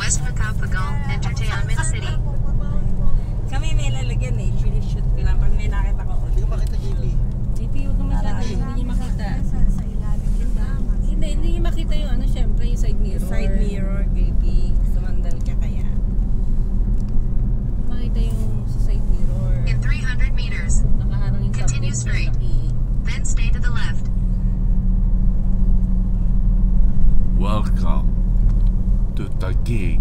West Macau Pagal, Entertainment City. Kami may lalagyan eh. Shoot ko lang pag may nakita ko. Hindi ko makita JP. JP, huwag ka masyado. Hindi niya makita. Sa ilalim yung dama. Hindi niya makita yung ano, syempre yung side mirror. Side mirror, JP. Sumandal ka kaya. Makita yung sa side mirror. In 300 meters, Nakaharang yung continue straight. Then stay to the left. Welcome to Taguig,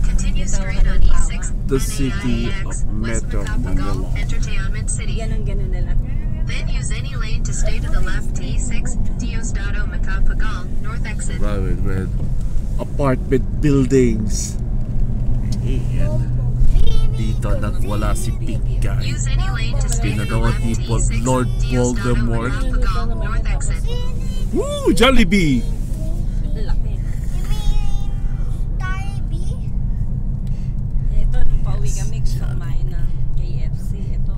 Continue straight on E6. the city of West Metro Macau Pagal, Manila. Entertainment City. Ganun na lang. Then use any lane to stay to the left to E6, Diosdado Macau Pagal, north exit. Surrounded with apartment buildings. And dito nagwala si Pink Guy. Use any lane to stay to the Pinanood left ni to E6, Lord Diosdado Voldemort. Macau Pagal, north exit. Woo! Jollibee! Laki. Jollibee? Ito, nung pauwi kami, gusto kumain ng KFC. Ito.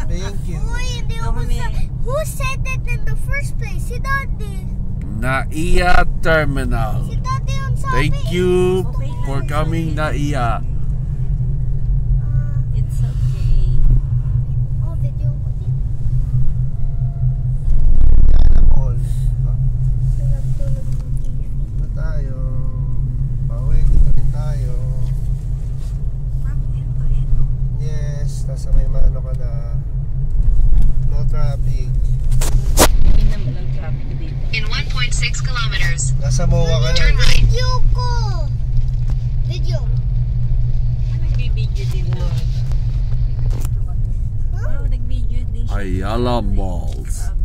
Thank you. Uy, hindi Ako ako may- Who said that in the first place? Si Daddy. Naiya Terminal. Si Daddy yung sabi. Thank you for coming, Naiya. It's okay. Oh, video ko din. Yan all. Ha? Tulog-tulog ng TV. Dito tayo. Pauwi, dito rin tayo. Yes, nasa may mano ka na. No traffic. Hindi na walang traffic dito. In 1.6 kilometers, Nasa MOA ka na. turn right. Video ko. Video. Nagbibideo din mo. Huh? Wow, nagbideo din siya. Ayala Malls. Sabi